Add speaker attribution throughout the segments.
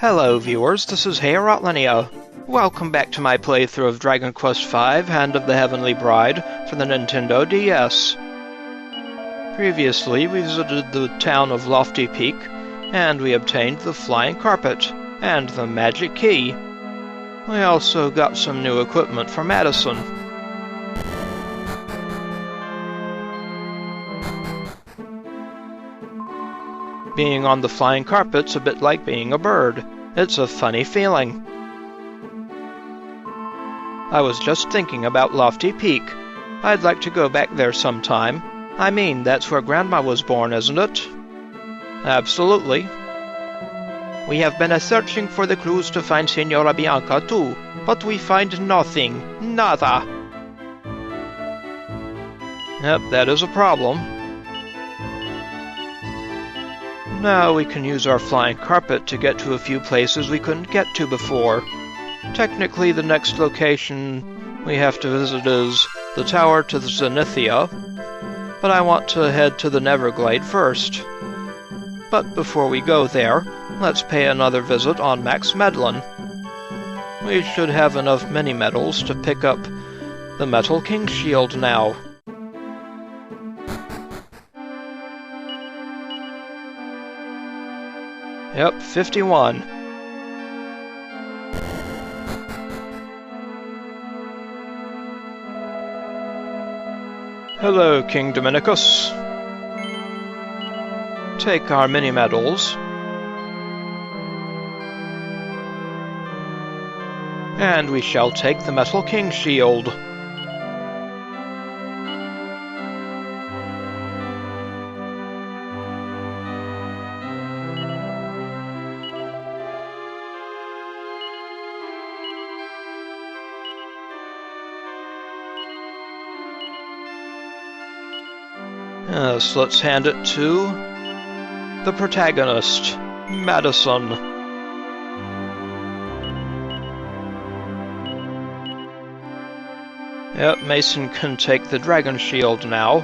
Speaker 1: Hello viewers, this is Faerie Lea. Welcome back to my playthrough of Dragon Quest V Hand of the Heavenly Bride for the Nintendo DS. Previously, we visited the town of Lofty Peak, and we obtained the Flying Carpet and the Magic Key. We also got some new equipment for Madason. Being on the flying carpet's a bit like being a bird. It's a funny feeling. I was just thinking about Lofty Peak. I'd like to go back there sometime. I mean, that's where Grandma was born, isn't it? Absolutely. We have been searching for the clues to find Signora Bianca too, but we find nothing. Nada. Yep, that is a problem. Now we can use our flying carpet to get to a few places we couldn't get to before. Technically, the next location we have to visit is the tower to the Zenithia, but I want to head to the Neverglade first. But before we go there, let's pay another visit on Max Medlin. We should have enough mini-medals to pick up the Metal King Shield now. Yep, 51. Hello, King Dominicus. Take our mini-medals. And we shall take the Metal King Shield. Yes, let's hand it to the protagonist, Madason. Yep, Mason can take the Dragon Shield now.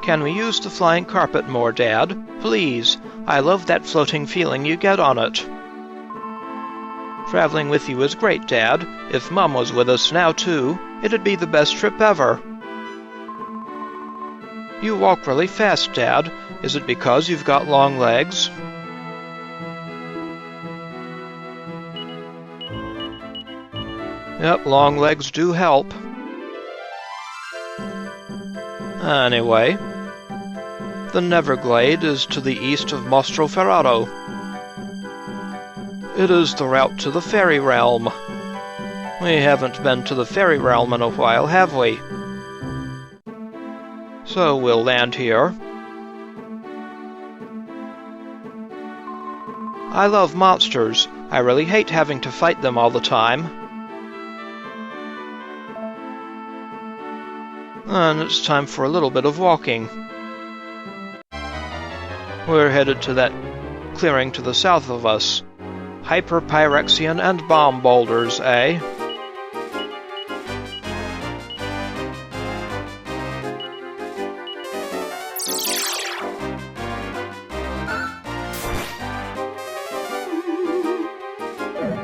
Speaker 1: Can we use the flying carpet more, Dad? Please. I love that floating feeling you get on it. Traveling with you is great, Dad. If Mom was with us now, too, it'd be the best trip ever. You walk really fast, Dad. Is it because you've got long legs? Yep, long legs do help. Anyway, the Neverglade is to the east of Mostroferrato. It is the route to the Fairy Realm. We haven't been to the Fairy Realm in a while, have we? So we'll land here. I love monsters. I really hate having to fight them all the time. And it's time for a little bit of walking. We're headed to that clearing to the south of us. Hyper-Pyrexian and bomb boulders, eh?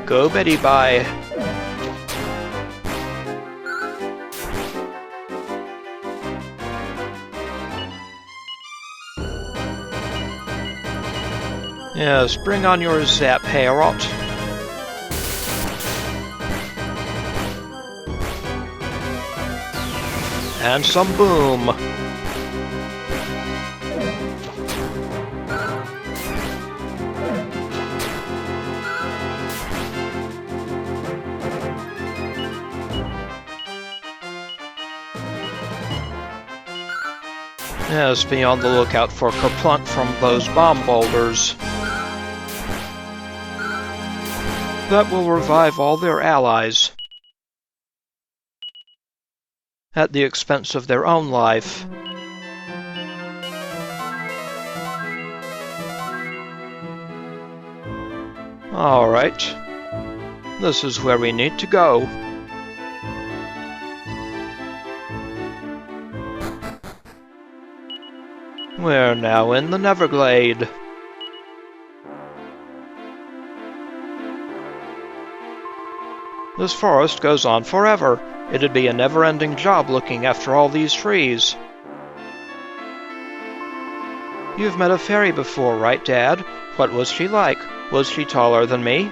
Speaker 1: Go Betty bye. Yes, bring on your zap, Hayrot. And some boom. Yes, be on the lookout for kerplunk from those bomb boulders. That will revive all their allies, at the expense of their own life. Alright. This is where we need to go. We're now in the Neverglade. This forest goes on forever. It'd be a never-ending job looking after all these trees. You've met a fairy before, right, Dad? What was she like? Was she taller than me?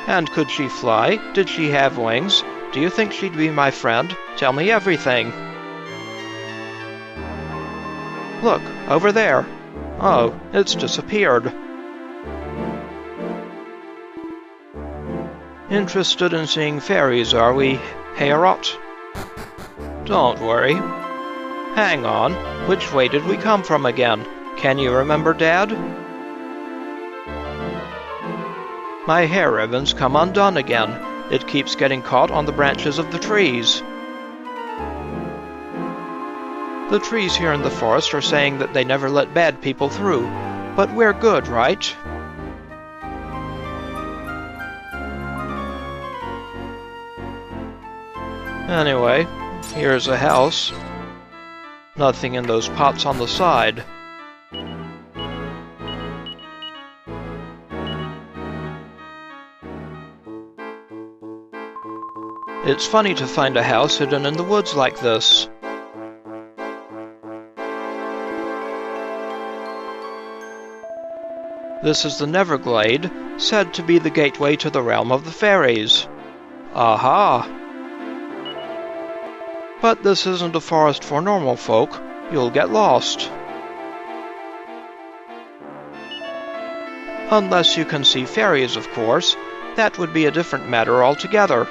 Speaker 1: And could she fly? Did she have wings? Do you think she'd be my friend? Tell me everything. Look, over there. Oh, it's disappeared. Interested in seeing fairies, are we, Heorot? Don't worry. Hang on, which way did we come from again? Can you remember, Dad? My hair ribbon's come undone again. It keeps getting caught on the branches of the trees. The trees here in the forest are saying that they never let bad people through, but we're good, right? Anyway, here's a house. Nothing in those pots on the side. It's funny to find a house hidden in the woods like this. This is the Neverglade, said to be the gateway to the realm of the fairies. Aha! But this isn't a forest for normal folk. You'll get lost. Unless you can see fairies, of course. That would be a different matter altogether.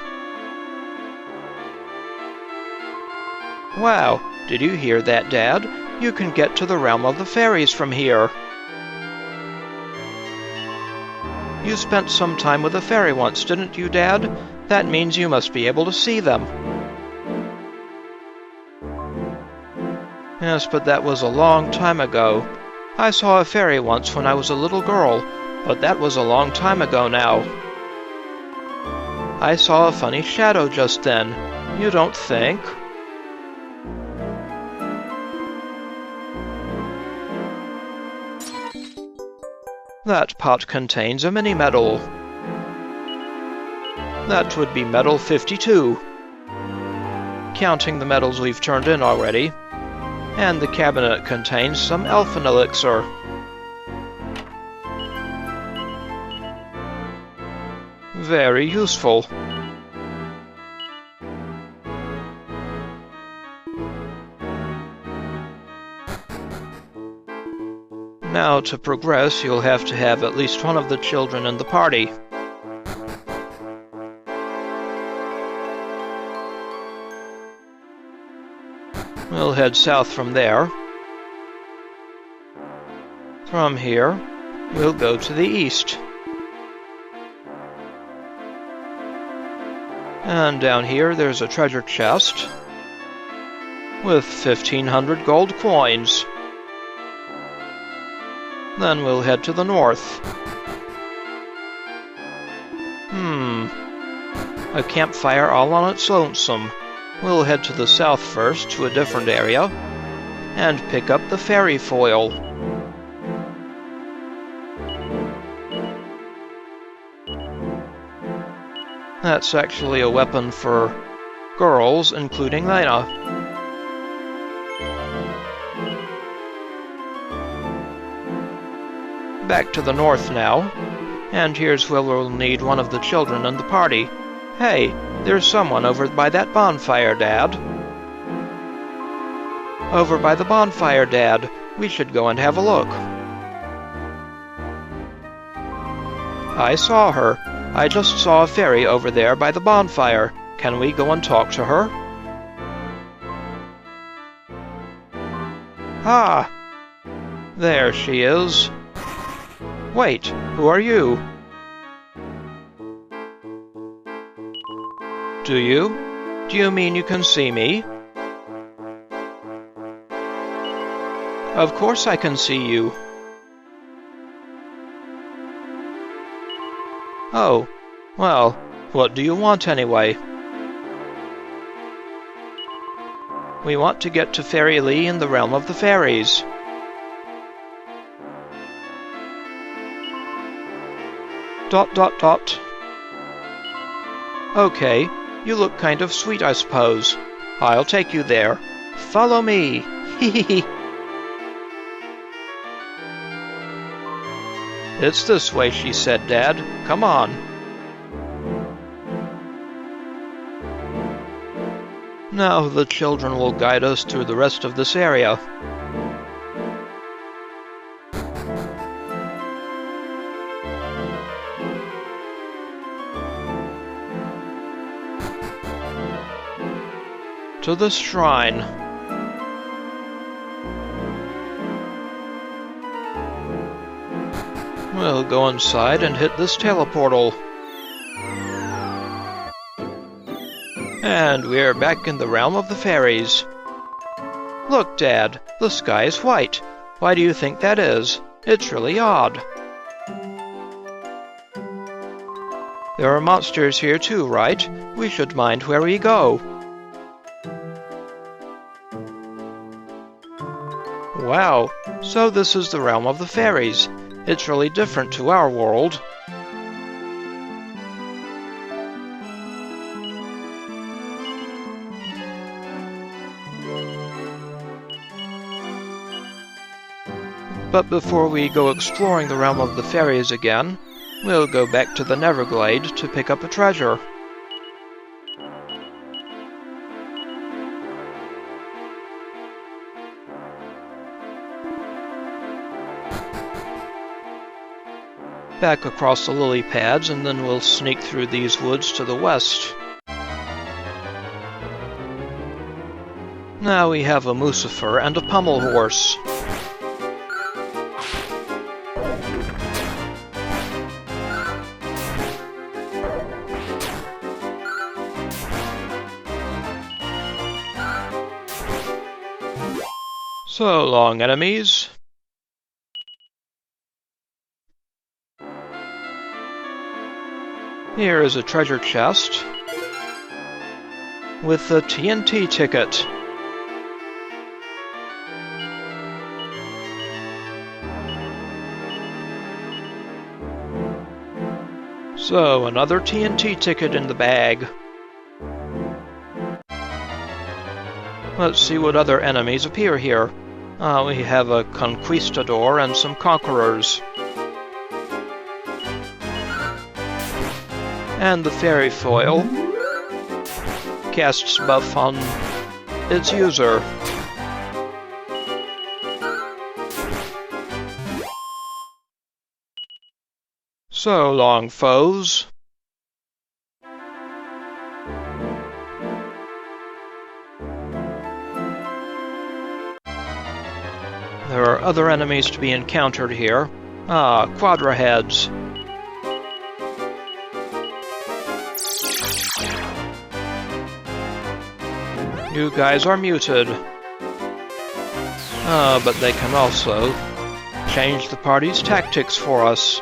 Speaker 1: Wow, did you hear that, Dad? You can get to the realm of the fairies from here. You spent some time with a fairy once, didn't you, Dad? That means you must be able to see them. Yes, but that was a long time ago. I saw a fairy once when I was a little girl, but that was a long time ago now. I saw a funny shadow just then. You don't think? That pot contains a mini-medal. That would be medal 52. Counting the medals we've turned in already. And the cabinet contains some elfin elixir. Very useful. Now, to progress, you'll have to have at least one of the children in the party. We'll head south from there. From here, we'll go to the east. And down here, there's a treasure chest with 1,500 gold coins. Then we'll head to the north. A campfire all on its lonesome. We'll head to the south first, to a different area, and pick up the fairy foil. That's actually a weapon for girls, including Lena. Back to the north now, and here's where we'll need one of the children in the party. Hey, there's someone over by that bonfire, Dad. Over by the bonfire, Dad. We should go and have a look. I saw her. I just saw a fairy over there by the bonfire. Can we go and talk to her? Ah! There she is. Wait, who are you? Do you? Do you mean you can see me? Of course I can see you. Oh, well, what do you want anyway? We want to get to Faerie Lea in the realm of the fairies. Dot dot dot. Okay, you look kind of sweet, I suppose. I'll take you there. Follow me. Hee hee hee. It's this way, she said, Dad. Come on. Now the children will guide us through the rest of this area. To the shrine. We'll go inside and hit this teleportal. And we're back in the realm of the fairies. Look, Dad, the sky is white. Why do you think that is? It's really odd. There are monsters here too, right? We should mind where we go. Wow, so this is the realm of the fairies. It's really different to our world. But before we go exploring the realm of the fairies again, we'll go back to the Neverglade to pick up a treasure. Back across the lily pads, and then we'll sneak through these woods to the west. Now we have a Mostroferrato and a pommel horse. So long, enemies. Here is a treasure chest with a TNT ticket. So, another TNT ticket in the bag. Let's see what other enemies appear here. We have a conquistador and some conquerors. And the fairy foil casts buff on its user. So long, foes. There are other enemies to be encountered here. Quadraheads. You guys are muted. But they can also change the party's tactics for us.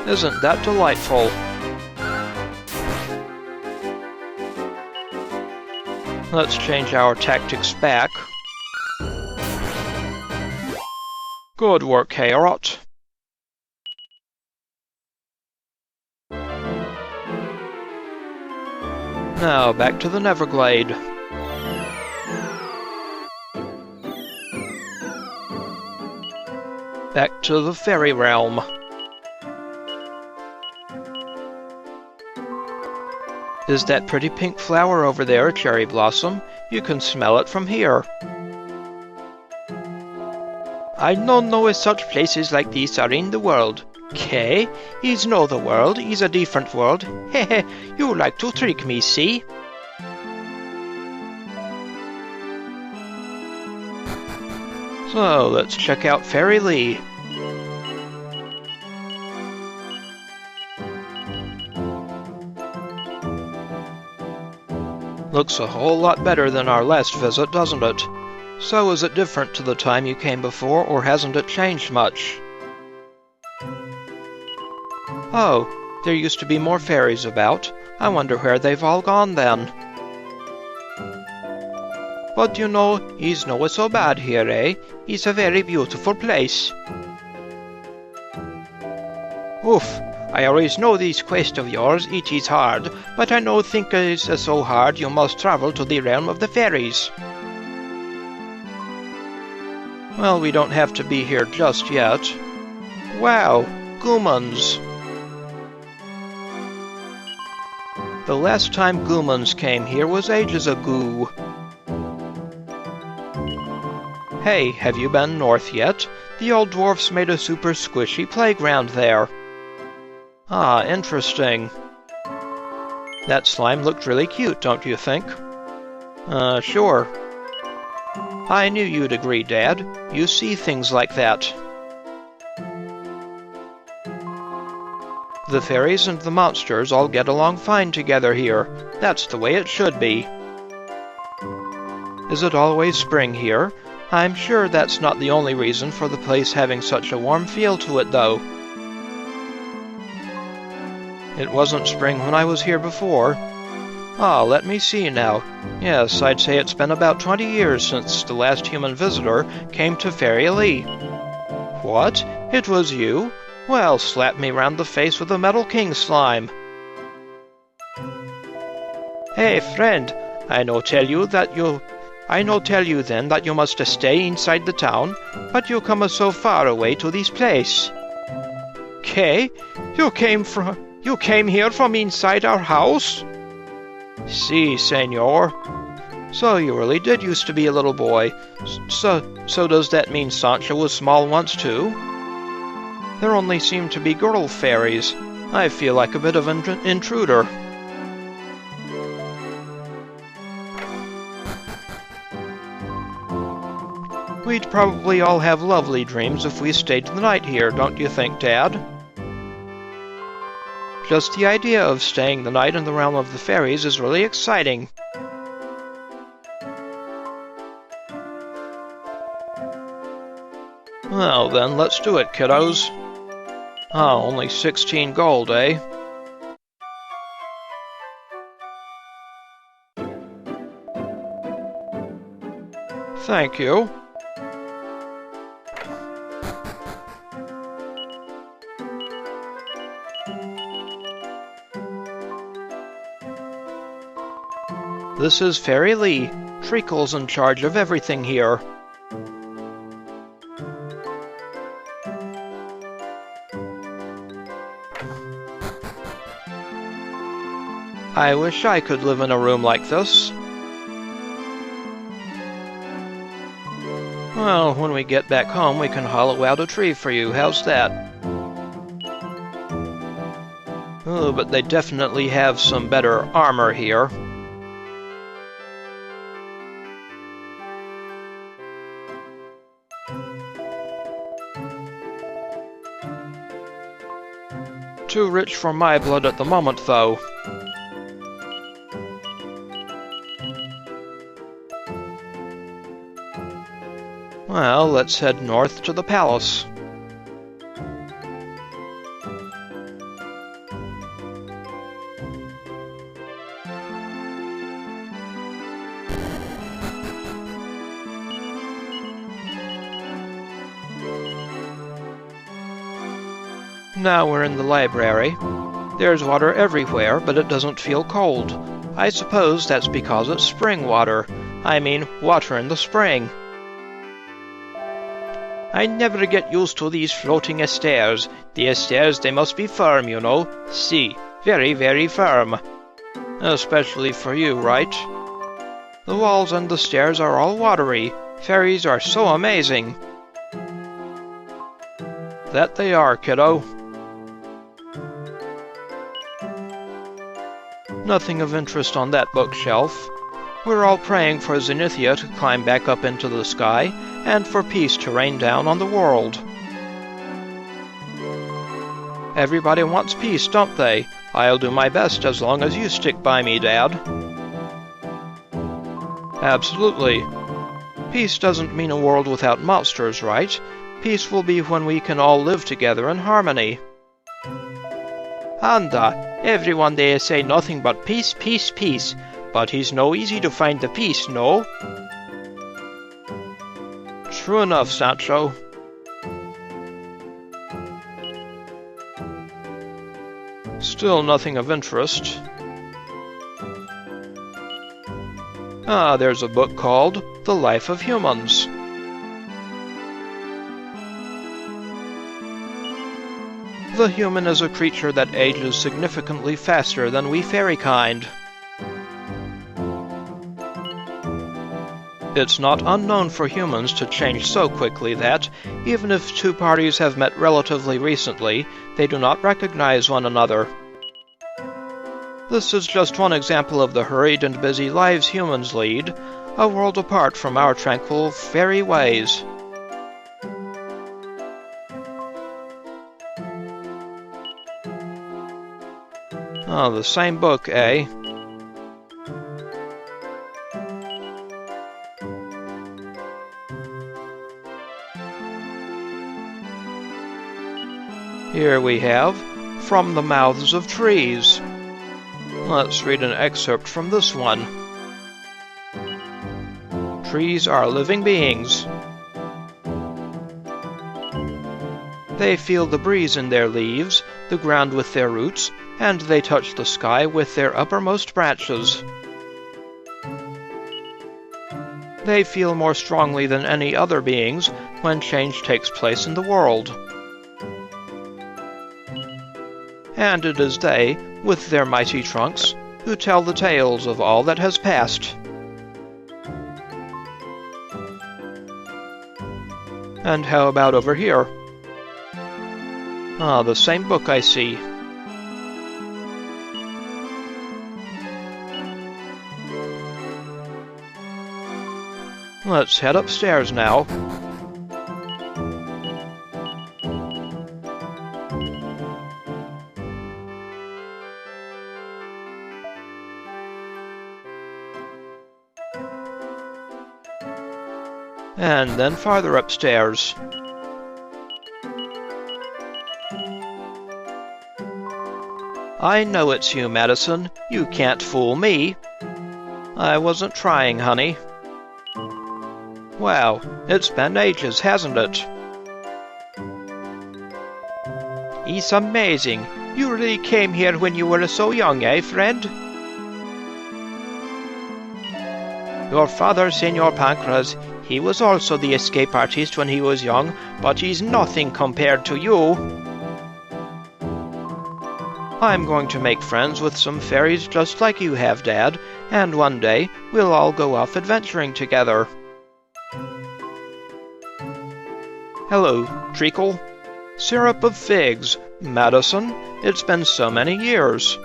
Speaker 1: Isn't that delightful? Let's change our tactics back. Good work, Carrot. Now back to the Neverglade. Back to the fairy realm. Is that pretty pink flower over there a cherry blossom? You can smell it from here. I don't know if such places like these are in the world. K? Is no the world, is a different world. Hehe, you like to trick me, see? So, let's check out Faerie Lea. Looks a whole lot better than our last visit, doesn't it? So is it different to the time you came before, or hasn't it changed much? Oh, there used to be more fairies about. I wonder where they've all gone then. But you know, he's no so bad here, eh? It's a very beautiful place. Oof, I always know this quest of yours, it is hard, but I no think it is so hard you must travel to the realm of the fairies. Well, we don't have to be here just yet. Wow, Goomans. The last time Goomans came here was ages ago. Hey, have you been north yet? The old dwarfs made a super squishy playground there. Ah, interesting. That slime looked really cute, don't you think? Sure. I knew you'd agree, Dad. You see things like that. The fairies and the monsters all get along fine together here. That's the way it should be. Is it always spring here? I'm sure that's not the only reason for the place having such a warm feel to it, though. It wasn't spring when I was here before. Ah, let me see now. Yes, I'd say it's been about 20 years since the last human visitor came to Faerie Lea. What? It was you? Well, slap me round the face with a Metal King slime. Hey, friend, I no tell you then that you must stay inside the town, but you come so far away to this place. Kay, you came here from inside our house? Si, senor. So you really did used to be a little boy. So does that mean Sancho was small once too? There only seem to be girl fairies. I feel like a bit of an intruder. We'd probably all have lovely dreams if we stayed the night here, don't you think, Dad? Just the idea of staying the night in the realm of the fairies is really exciting. Well then, let's do it, kiddos. Ah, only 16 gold, eh? Thank you. This is Faerie Lea. Treacle's in charge of everything here. I wish I could live in a room like this. Well, when we get back home, we can hollow out a tree for you. How's that? Oh, but they definitely have some better armor here. Too rich for my blood at the moment, though. Well, let's head north to the palace. Now we're in the library. There's water everywhere, but it doesn't feel cold. I suppose that's because it's spring water. I mean, water in the spring. I never get used to these floating stairs. The stairs, they must be firm, you know. See, very, very firm. Especially for you, right? The walls and the stairs are all watery. Fairies are so amazing. That they are, kiddo. Nothing of interest on that bookshelf. We're all praying for Zenithia to climb back up into the sky, and for peace to rain down on the world. Everybody wants peace, don't they? I'll do my best as long as you stick by me, Dad. Absolutely. Peace doesn't mean a world without monsters, right? Peace will be when we can all live together in harmony. Anda, everyone there say nothing but peace, peace, peace. But it's no easy to find the peace, no? True enough, Sancho. Still nothing of interest. Ah, there's a book called The Life of Humans. The human is a creature that ages significantly faster than we fairy kind. It's not unknown for humans to change so quickly that, even if two parties have met relatively recently, they do not recognize one another. This is just one example of the hurried and busy lives humans lead, a world apart from our tranquil fairy ways. Oh, the same book, eh? Here we have From the Mouths of Trees. Let's read an excerpt from this one. Trees are living beings. They feel the breeze in their leaves, the ground with their roots, and they touch the sky with their uppermost branches. They feel more strongly than any other beings when change takes place in the world. And it is they, with their mighty trunks, who tell the tales of all that has passed. And how about over here? Ah, the same book I see. Let's head upstairs now. And then farther upstairs. I know it's you, Madason. You can't fool me. I wasn't trying, honey. Wow, it's been ages, hasn't it? It's amazing. You really came here when you were so young, eh, friend? Your father, Senor Pancras, he was also the escape artist when he was young, but he's nothing compared to you. I'm going to make friends with some fairies just like you have, Dad, and one day we'll all go off adventuring together. Hello, Treacle. Syrup of figs. Madason, it's been so many years.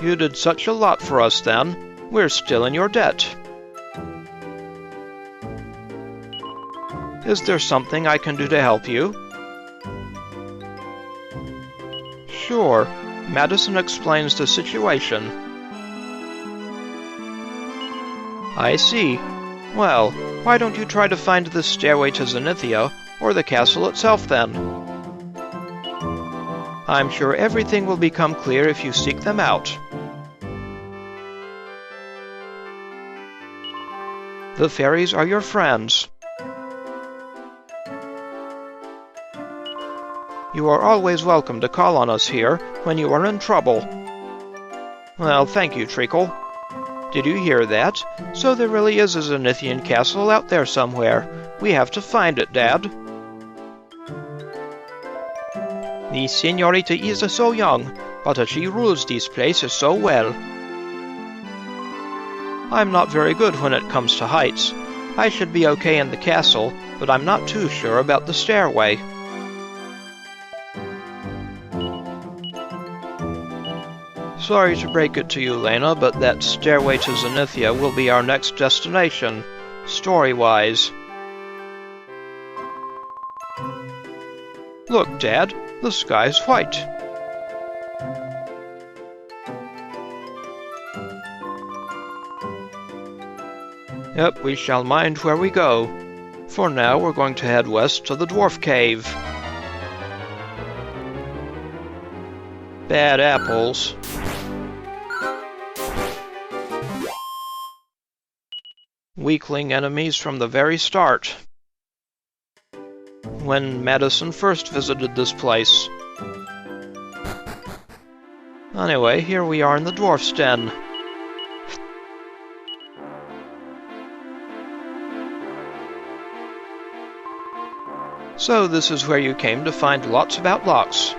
Speaker 1: You did such a lot for us then. We're still in your debt. Is there something I can do to help you? Sure. Madason explains the situation. I see. Well, why don't you try to find the stairway to Zenithia, or the castle itself then? I'm sure everything will become clear if you seek them out. The fairies are your friends. You are always welcome to call on us here when you are in trouble. Well, thank you, Treacle. Did you hear that? So there really is a Zenithian castle out there somewhere. We have to find it, Dad. The senorita is so young, but she rules this place so well. I'm not very good when it comes to heights. I should be okay in the castle, but I'm not too sure about the stairway. Sorry to break it to you, Lena, but that stairway to Zenithia will be our next destination, story-wise. Look, Dad, the sky's white. Yep, we shall mind where we go. For now, we're going to head west to the Dwarf Cave. Bad apples. weakling enemies from the very start. When Madason first visited this place. Anyway, here we are in the Dwarf's Den. So this is where you came to find lots about locks.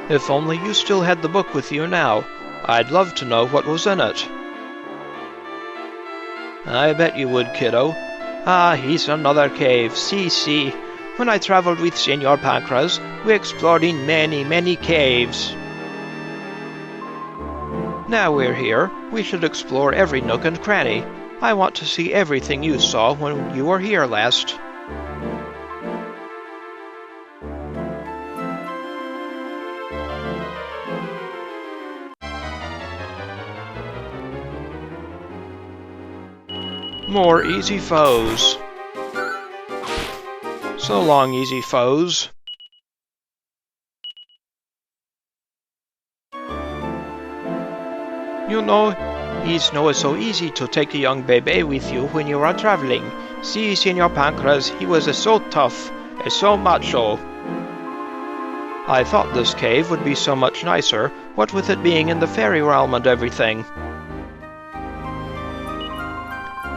Speaker 1: If only you still had the book with you now. I'd love to know what was in it. I bet you would, kiddo. Ah, here's another cave. See. When I traveled with Senor Pancras, we explored in many caves. Now we're here, we should explore every nook and cranny. I want to see everything you saw when you were here last. More easy foes. So long, easy foes. You know, it's not so easy to take a young baby with you when you are traveling. See, Senor Pancras, he was so tough, so macho. I thought this cave would be so much nicer, what with it being in the fairy realm and everything.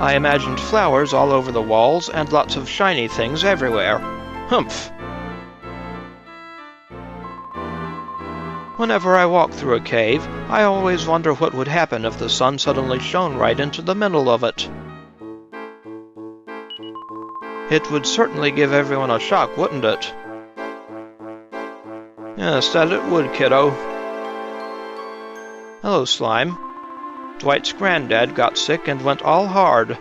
Speaker 1: I imagined flowers all over the walls and lots of shiny things everywhere. Humph! Whenever I walk through a cave, I always wonder what would happen if the sun suddenly shone right into the middle of it. It would certainly give everyone a shock, wouldn't it? Yes, that it would, kiddo. Hello, Slime. Dwight's granddad got sick and went all hard.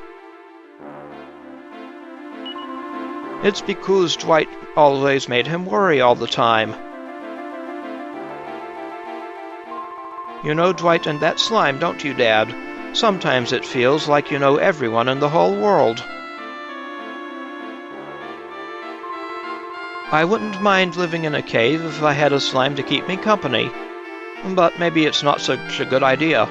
Speaker 1: It's because Dwight always made him worry all the time. You know Dwight and that slime, don't you, Dad? Sometimes it feels like you know everyone in the whole world. I wouldn't mind living in a cave if I had a slime to keep me company, but maybe it's not such a good idea.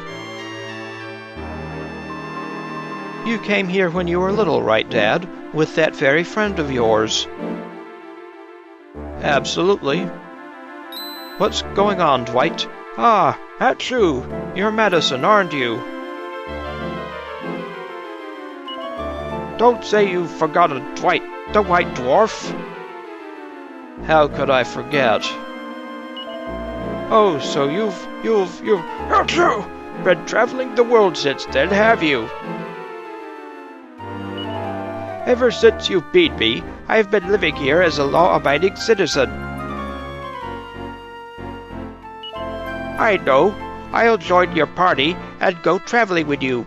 Speaker 1: You came here when you were little, right, Dad? With that very friend of yours. Absolutely. What's going on, Dwight? Ah, achoo! You're Madason, aren't you? Don't say you've forgotten Dwight, the White Dwarf! How could I forget? Oh, so you've achoo! Been traveling the world since then, have you? Ever since you beat me, I've been living here as a law-abiding citizen. I know. I'll join your party and go traveling with you.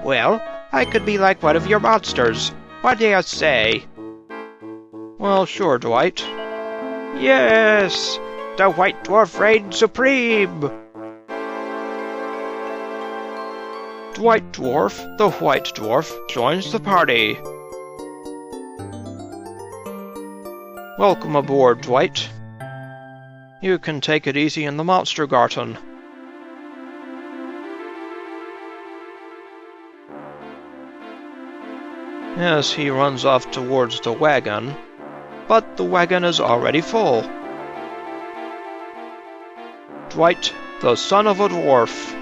Speaker 1: Well, I could be like one of your monsters. What do you say? Well, sure, Dwight. Yes! The White Dwarf reigns supreme! Dwight Dwarf, the White Dwarf, joins the party. Welcome aboard, Dwight. You can take it easy in the Monster Garden. Yes, he runs off towards the wagon, but the wagon is already full. Dwight, the son of a dwarf.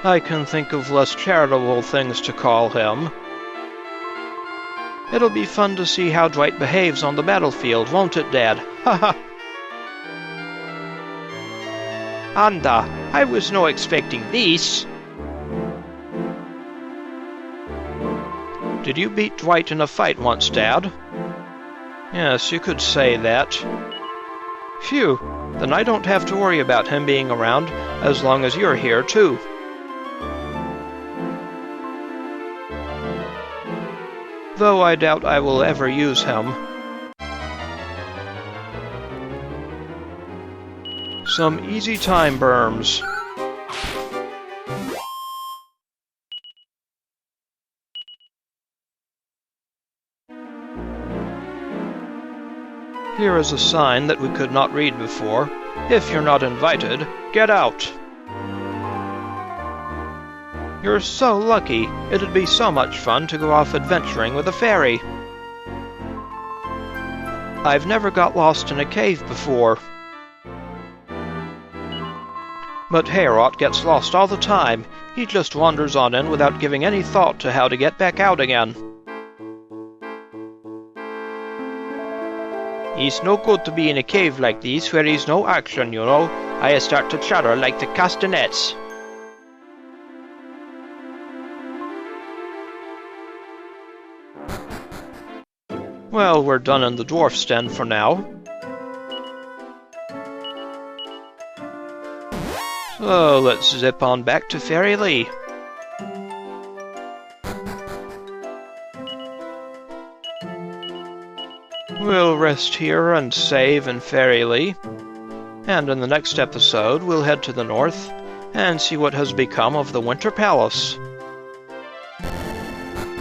Speaker 1: I can think of less charitable things to call him. It'll be fun to see how Dwight behaves on the battlefield, won't it, Dad? Haha! Anda, I was no expecting this. Did you beat Dwight in a fight once, Dad? Yes, you could say that. Phew, then I don't have to worry about him being around as long as you're here, too. Though I doubt I will ever use him. Some easy time berms. Here is a sign that we could not read before. If you're not invited, get out! You're so lucky. It'd be so much fun to go off adventuring with a fairy. I've never got lost in a cave before. But Hayrot gets lost all the time. He just wanders on in without giving any thought to how to get back out again. It's no good to be in a cave like this where there's no action, you know. I start to chatter like the castanets. Well, we're done in the Dwarf's den for now. So, let's zip on back to Faerie Lea. We'll rest here and save in Faerie Lea. And in the next episode, we'll head to the north and see what has become of the Winter Palace.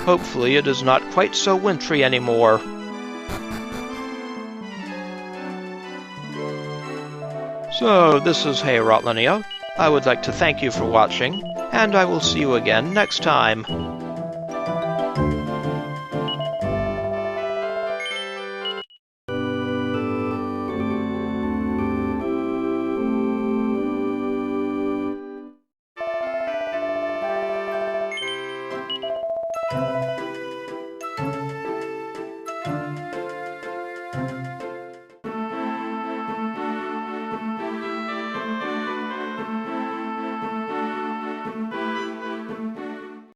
Speaker 1: Hopefully it is not quite so wintry anymore. So, this is Hayrot Linnea. I would like to thank you for watching, and I will see you again next time.